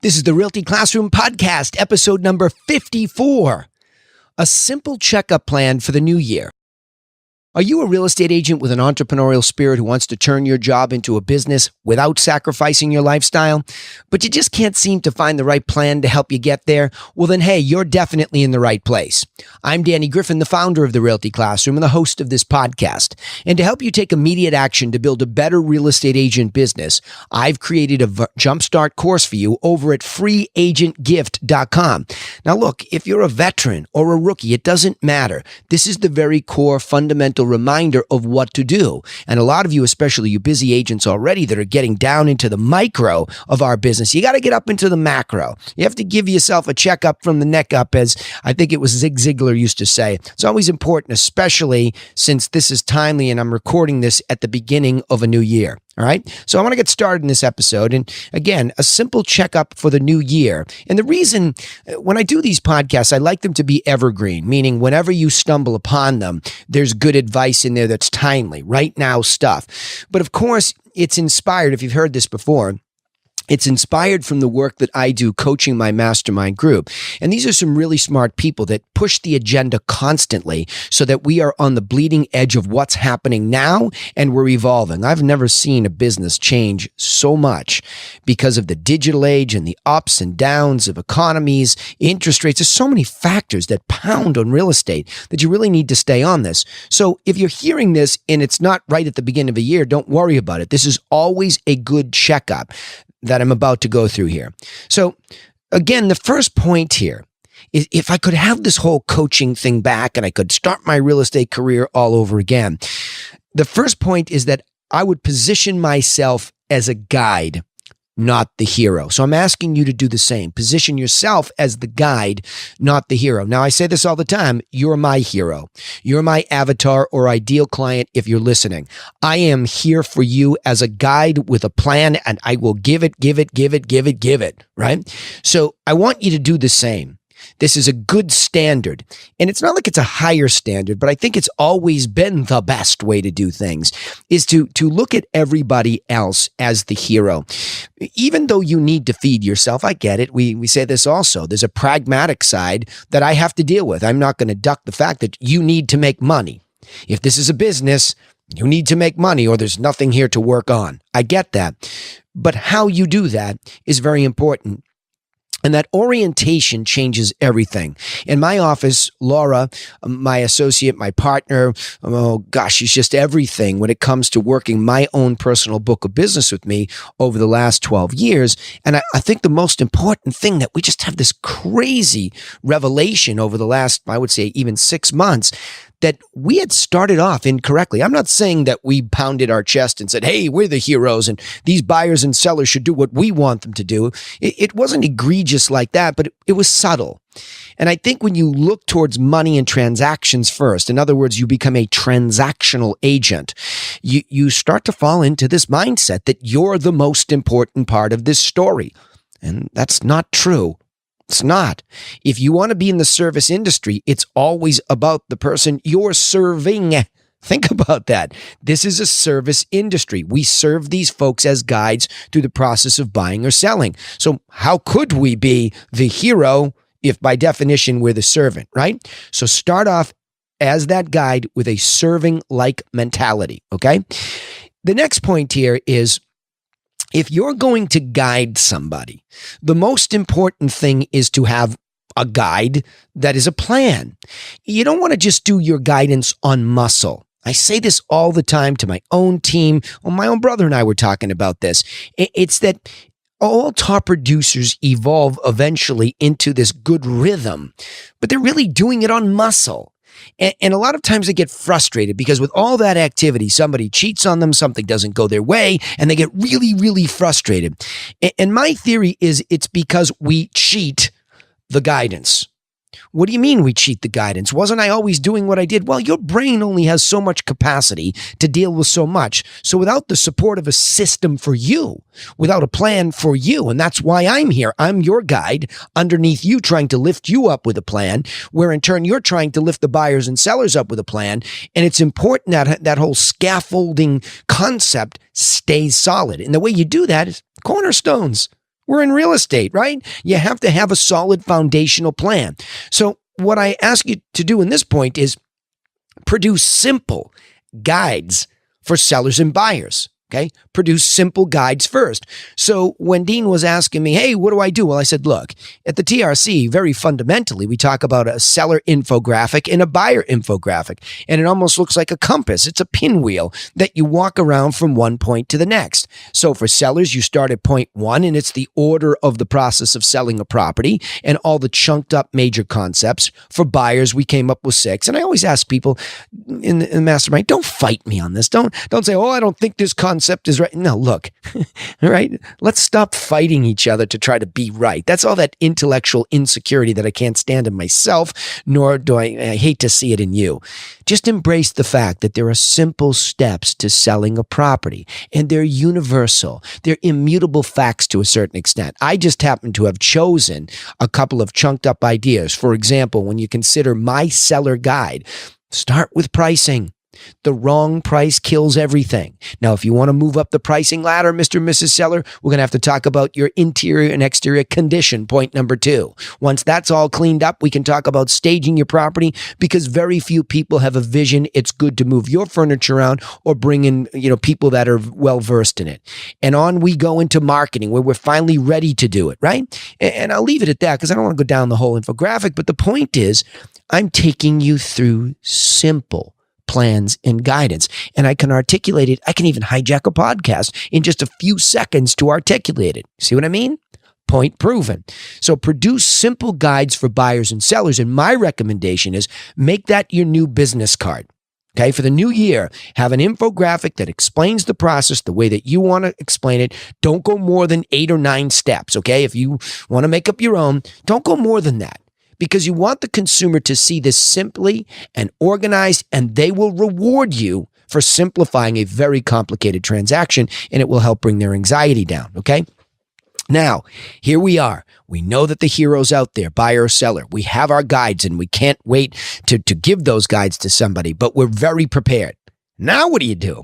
This is the Realty Classroom Podcast, episode number 54, a simple checkup plan for the new year. Are you a real estate agent with an entrepreneurial spirit who wants to turn your job into a business without sacrificing your lifestyle, but you just can't seem to find the right plan to help you get there? Well, then, hey, you're definitely in the right place. I'm Danny Griffin, the founder of the Realty Classroom and the host of this podcast. And to help you take immediate action to build a better real estate agent business, I've created a jumpstart course for you over at freeagentgift.com. Now, look, if you're a veteran or a rookie, it doesn't matter. This is the very core fundamental reminder of what to do. And a lot of you, especially you busy agents already that are getting down into the micro of our business, you got to get up into the macro. You have to give yourself a checkup from the neck up, as I think it was Zig Ziglar used to say. It's always important, especially since this is timely and I'm recording this at the beginning of a new year. All right. So I want to get started in this episode. And again, a simple checkup for the new year. And the reason when I do these podcasts, I like them to be evergreen, meaning whenever you stumble upon them, there's good advice in there that's timely, right now stuff. But of course, it's inspired, if you've heard this before, it's inspired from the work that I do coaching my mastermind group. And these are some really smart people that push the agenda constantly so that we are on the bleeding edge of what's happening now and we're evolving. I've never seen a business change so much because of the digital age and the ups and downs of economies, interest rates. There's so many factors that pound on real estate that you really need to stay on this. So if you're hearing this and it's not right at the beginning of a year, don't worry about it. This is always a good checkup that I'm about to go through here. So again, the first point here is if I could have this whole coaching thing back and I could start my real estate career all over again, the first point is that I would position myself as a guide, not the hero. So I'm asking you to do the same. Position yourself as the guide, not the hero. Now, I say this all the time. You're my hero. You're my avatar or ideal client if you're listening. I am here for you as a guide with a plan, and I will give it, right? So I want you to do the same. This is a good standard. And it's not like it's a higher standard, but I think it's always been the best way to do things, is to look at everybody else as the hero. Even though you need to feed yourself, I get it. We say this also. There's a pragmatic side that I have to deal with. I'm not going to duck the fact that you need to make money. If this is a business, you need to make money or there's nothing here to work on. I get that. But how you do that is very important. And that orientation changes everything. In my office, Laura, my associate, my partner, oh gosh, she's just everything when it comes to working my own personal book of business with me over the last 12 years. And I think the most important thing that we just have this crazy revelation over the last, I would say, even 6 months, that we had started off incorrectly. I'm not saying that we pounded our chest and said, hey, we're the heroes and these buyers and sellers should do what we want them to do. It wasn't egregious like that, but it was subtle. And I think when you look towards money and transactions first, in other words, you become a transactional agent, you start to fall into this mindset that you're the most important part of this story. And that's not true. It's not. If you want to be in the service industry, it's always about the person you're serving. Think about that. This is a service industry. We serve these folks as guides through the process of buying or selling. So how could we be the hero if by definition we're the servant, right? So start off as that guide with a serving-like mentality, okay? The next point here is, if you're going to guide somebody, the most important thing is to have a guide that is a plan. You don't want to just do your guidance on muscle. I say this all the time to my own team. Well, my own brother and I were talking about this. It's that all top producers evolve eventually into this good rhythm, but they're really doing it on muscle. And a lot of times they get frustrated because with all that activity, somebody cheats on them, something doesn't go their way, and they get really, really frustrated. And my theory is it's because we cheat the guidance. What do you mean we cheat the guidance? Wasn't I always doing what I did? Well, your brain only has so much capacity to deal with so much. So without the support of a system for you, without a plan for you, and that's why I'm here. I'm your guide underneath you, trying to lift you up with a plan, where in turn you're trying to lift the buyers and sellers up with a plan. And it's important that that whole scaffolding concept stays solid. And the way you do that is cornerstones. We're in real estate, right? You have to have a solid foundational plan. So what I ask you to do in this point is produce simple guides for sellers and buyers. Okay. Produce simple guides first. So when Dean was asking me, hey, what do I do? Well, I said, look, at the TRC, very fundamentally, we talk about a seller infographic and a buyer infographic. And it almost looks like a compass. It's a pinwheel that you walk around from one point to the next. So for sellers, you start at point one, and it's the order of the process of selling a property and all the chunked up major concepts. For buyers, we came up with 6. And I always ask people in the mastermind, don't fight me on this. Don't say, oh, I don't think this concept is right. No, look, all right, let's stop fighting each other to try to be right. That's all that intellectual insecurity that I can't stand in myself, nor do I hate to see it in you. Just embrace the fact that there are simple steps to selling a property, and they're universal. They're immutable facts to a certain extent. I just happen to have chosen a couple of chunked up ideas. For example, when you consider my seller guide, start with pricing. The wrong price kills everything. Now, if you want to move up the pricing ladder, Mr. and Mrs. Seller, we're going to have to talk about your interior and exterior condition, point number 2. Once that's all cleaned up, we can talk about staging your property, because very few people have a vision. It's good to move your furniture around or bring in, people that are well versed in it. And on we go into marketing, where we're finally ready to do it, right? And I'll leave it at that because I don't want to go down the whole infographic. But the point is, I'm taking you through simple plans and guidance. And I can articulate it. I can even hijack a podcast in just a few seconds to articulate it. See what I mean? Point proven. So produce simple guides for buyers and sellers. And my recommendation is make that your new business card. Okay, for the new year, have an infographic that explains the process the way that you want to explain it. Don't go more than 8 or 9 steps. Okay, if you want to make up your own, don't go more than that. Because you want the consumer to see this simply and organized, and they will reward you for simplifying a very complicated transaction, and it will help bring their anxiety down, okay? Now, here we are. We know that the hero's out there, buyer or seller. We have our guides, and we can't wait to give those guides to somebody, but we're very prepared. Now what do?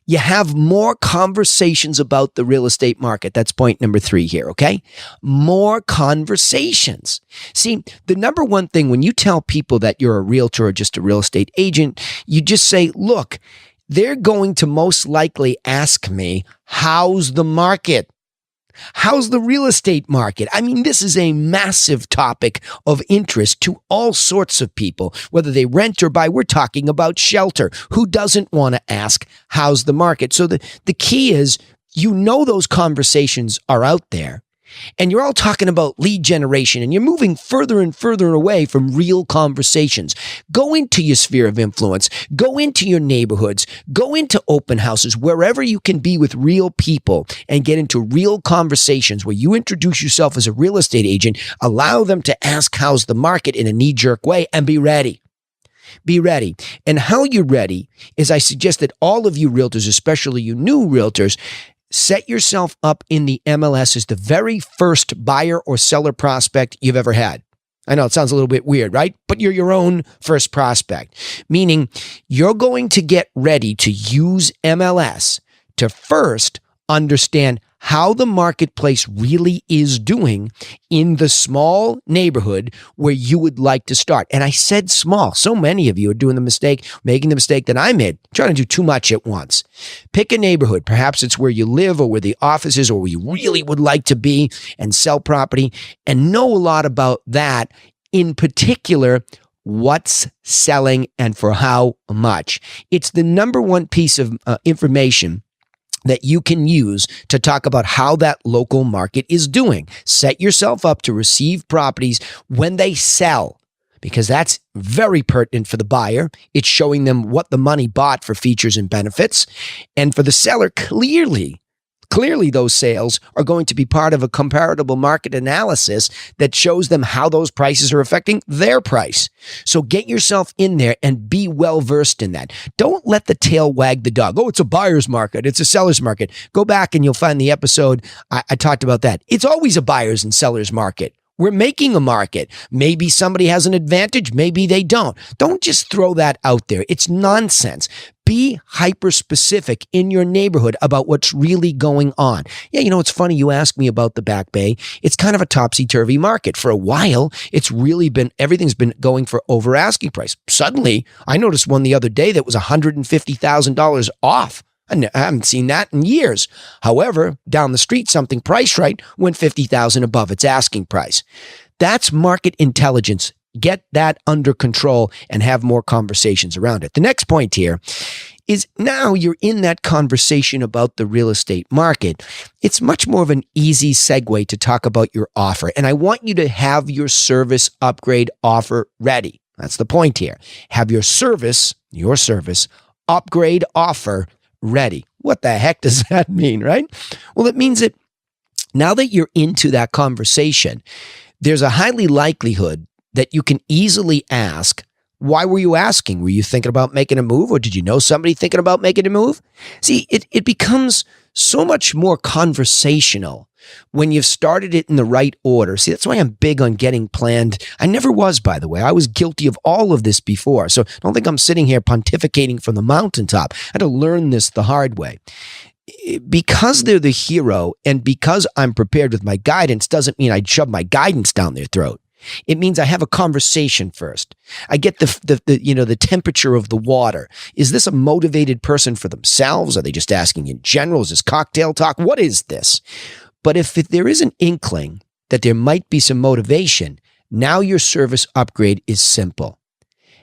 You have more conversations about the real estate market. That's point number 3 here, okay? More conversations. See, the number one thing when you tell people that you're a realtor or just a real estate agent, you just say, look, they're going to most likely ask me, how's the market? How's the real estate market? I mean, this is a massive topic of interest to all sorts of people, whether they rent or buy. We're talking about shelter. Who doesn't want to ask, how's the market? So the key is, those conversations are out there. And you're all talking about lead generation, and you're moving further and further away from real conversations. Go into your sphere of influence, go into your neighborhoods, go into open houses, wherever you can be with real people and get into real conversations where you introduce yourself as a real estate agent, allow them to ask how's the market in a knee-jerk way, and be ready. Be ready. And how you're ready is, I suggest that all of you realtors, especially you new realtors, set yourself up in the MLS as the very first buyer or seller prospect you've ever had. I know it sounds a little bit weird, right? But you're your own first prospect, meaning you're going to get ready to use MLS to first understand how the marketplace really is doing in the small neighborhood where you would like to start. And I said small. So many of you are making the mistake that I made, trying to do too much at once. Pick a neighborhood. Perhaps it's where you live or where the office is or where you really would like to be and sell property, and know a lot about that. In particular, what's selling and for how much. It's the number one piece of information that you can use to talk about how that local market is doing. Set yourself up to receive properties when they sell, because that's very pertinent for the buyer. It's showing them what the money bought for features and benefits. And for the seller, clearly those sales are going to be part of a comparable market analysis that shows them how those prices are affecting their price. So get yourself in there and be well versed in that. Don't let the tail wag the dog. Oh, it's a buyer's market. It's a seller's market. Go back and you'll find the episode I talked about that. It's always a buyer's and seller's market. We're making a market. Maybe somebody has an advantage. Maybe they don't. Don't just throw that out there. It's nonsense. Be hyper specific in your neighborhood about what's really going on. Yeah, it's funny you ask me about the Back Bay. It's kind of a topsy-turvy market. For a while, everything's been going for over asking price. Suddenly, I noticed one the other day that was $150,000 off. I haven't seen that in years. However, down the street, something priced right went $50,000 above its asking price. That's market intelligence. Get that under control and have more conversations around it. The next point here is now you're in that conversation about the real estate market. It's much more of an easy segue to talk about your offer. And I want you to have your service upgrade offer ready. That's the point here. Have your service upgrade offer ready. What the heck does that mean, right? Well, it means that now that you're into that conversation, there's a highly likelihood that you can easily ask, why were you asking? Were you thinking about making a move, or did you know somebody thinking about making a move? See, it becomes so much more conversational when you've started it in the right order. See, that's why I'm big on getting planned. I never was, by the way. I was guilty of all of this before. So don't think I'm sitting here pontificating from the mountaintop. I had to learn this the hard way. Because they're the hero and because I'm prepared with my guidance doesn't mean I'd shove my guidance down their throat. It means I have a conversation first. I get the temperature of the water. Is this a motivated person for themselves? Are they just asking in general? Is this cocktail talk? What is this? But if there is an inkling that there might be some motivation, now your service upgrade is simple.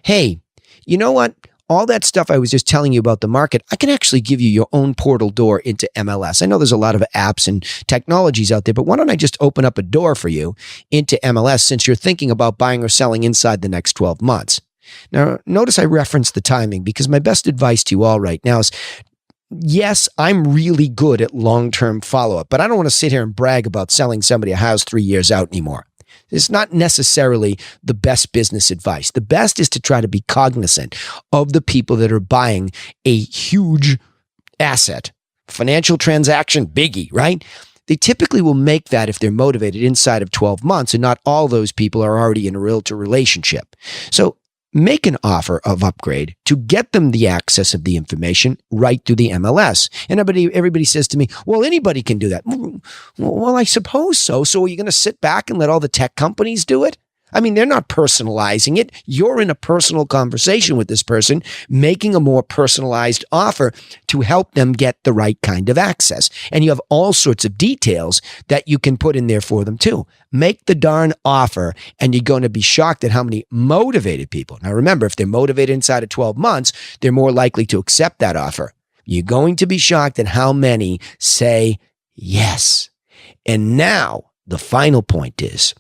Hey, you know what? All that stuff I was just telling you about the market, I can actually give you your own portal door into MLS. I know there's a lot of apps and technologies out there, but why don't I just open up a door for you into MLS since you're thinking about buying or selling inside the next 12 months? Now, notice I referenced the timing because my best advice to you all right now is, yes, I'm really good at long-term follow-up, but I don't want to sit here and brag about selling somebody a house 3 years out anymore. It's not necessarily the best business advice. The best is to try to be cognizant of the people that are buying a huge asset, financial transaction, biggie, right? They typically will make that if they're motivated inside of 12 months, and not all those people are already in a realtor relationship. So make an offer of upgrade to get them the access of the information right through the MLS. And everybody says to me, well, anybody can do that. Well, I suppose so. So are you going to sit back and let all the tech companies do it? I mean, they're not personalizing it. You're in a personal conversation with this person, making a more personalized offer to help them get the right kind of access. And you have all sorts of details that you can put in there for them too. Make the darn offer, and you're going to be shocked at how many motivated people. Now, remember, if they're motivated inside of 12 months, they're more likely to accept that offer. You're going to be shocked at how many say yes. And now the final point is,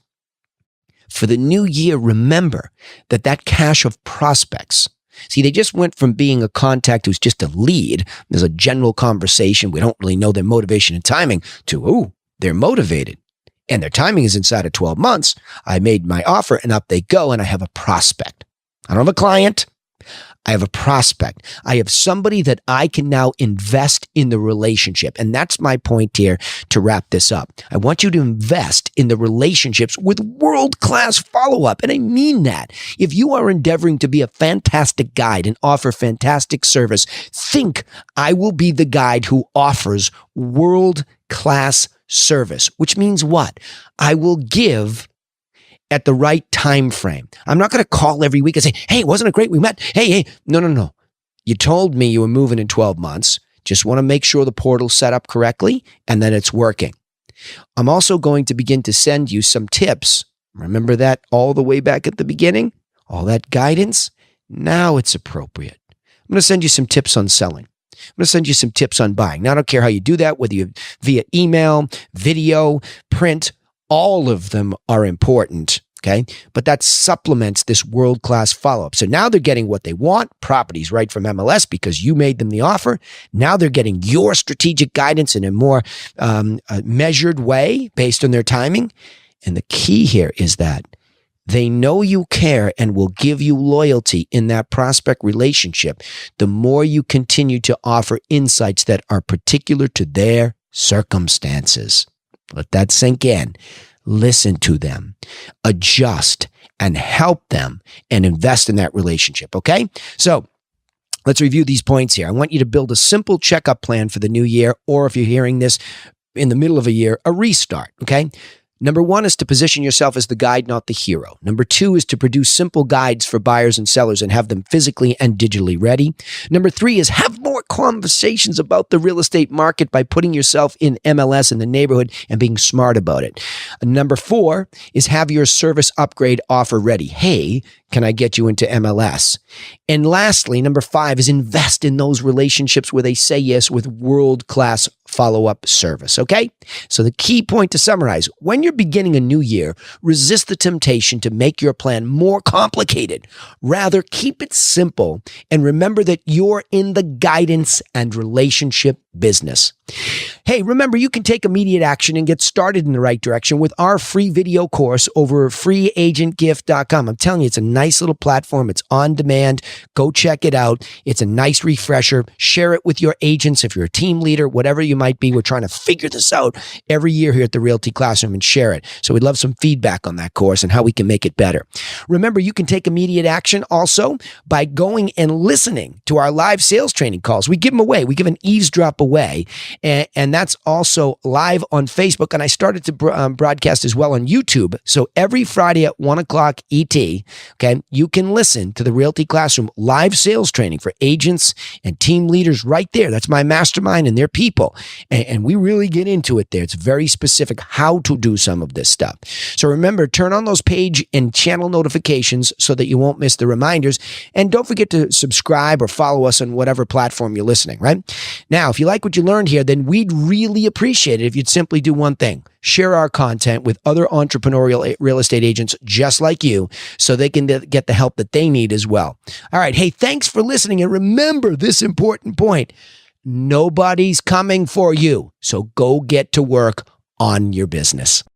for the new year, remember that cache of prospects. See, they just went from being a contact who's just a lead. There's a general conversation. We don't really know their motivation and timing to, they're motivated. And their timing is inside of 12 months. I made my offer and up they go, and I have a prospect. I don't have a client. I have a prospect. I have somebody that I can now invest in the relationship. And that's my point here to wrap this up. I want you to invest in the relationships with world-class follow-up. And I mean that. If you are endeavoring to be a fantastic guide and offer fantastic service, think I will be the guide who offers world-class service, which means what? I will give at the right time frame. I'm not going to call every week and say, hey, wasn't it great we met? Hey. No. You told me you were moving in 12 months. Just want to make sure the portal's set up correctly and that it's working. I'm also going to begin to send you some tips. Remember that all the way back at the beginning? All that guidance? Now it's appropriate. I'm going to send you some tips on selling. I'm going to send you some tips on buying. Now, I don't care how you do that, whether you via email, video, print, all of them are important, okay? But that supplements this world-class follow-up. So now they're getting what they want, properties right from MLS because you made them the offer. Now they're getting your strategic guidance in a more measured way based on their timing. And the key here is that they know you care and will give you loyalty in that prospect relationship the more you continue to offer insights that are particular to their circumstances. Let that sink in. Listen to them, adjust, and help them and invest in that relationship, okay? So Let's review these points here. I want you to build a simple checkup plan for the new year, or if you're hearing this in the middle of a year, a restart, okay? Number one is to position yourself as the guide, not the hero. Number two is to produce simple guides for buyers and sellers and have them physically and digitally ready. Number three is have more conversations about the real estate market by putting yourself in MLS in the neighborhood and being smart about it. Number four is have your service upgrade offer ready. Hey, can I get you into MLS? And lastly, number five is invest in those relationships where they say yes with world-class follow-up service, okay? So the key point to summarize, when you're beginning a new year, resist the temptation to make your plan more complicated. Rather, keep it simple and remember that you're in the guidance and relationship business. Hey, remember, you can take immediate action and get started in the right direction with our free video course over freeagentgift.com. I'm telling you, it's a nice little platform. It's on demand. Go check it out. It's a nice refresher. Share it with your agents if you're a team leader, whatever you might be. We're trying to figure this out every year here at the Realty Classroom and share it. So we'd love some feedback on that course and how we can make it better. Remember, you can take immediate action also by going and listening to our live sales training calls. We give them away. We give an eavesdrop away, and that's also live on Facebook. And I started to broadcast as well on YouTube. So every Friday at 1 o'clock ET, okay, you can listen to the Realty Classroom live sales training for agents and team leaders right there. That's my mastermind and their people. And we really get into it there. It's very specific how to do some of this stuff. So remember, turn on those page and channel notifications so that you won't miss the reminders. And don't forget to subscribe or follow us on whatever platform you're listening, right? Now, if you like what you learned here, then we'd really appreciate it if you'd simply do one thing. Share our content with other entrepreneurial real estate agents just like you so they can get the help that they need as well. All right. Hey, thanks for listening. And remember this important point. Nobody's coming for you. So go get to work on your business.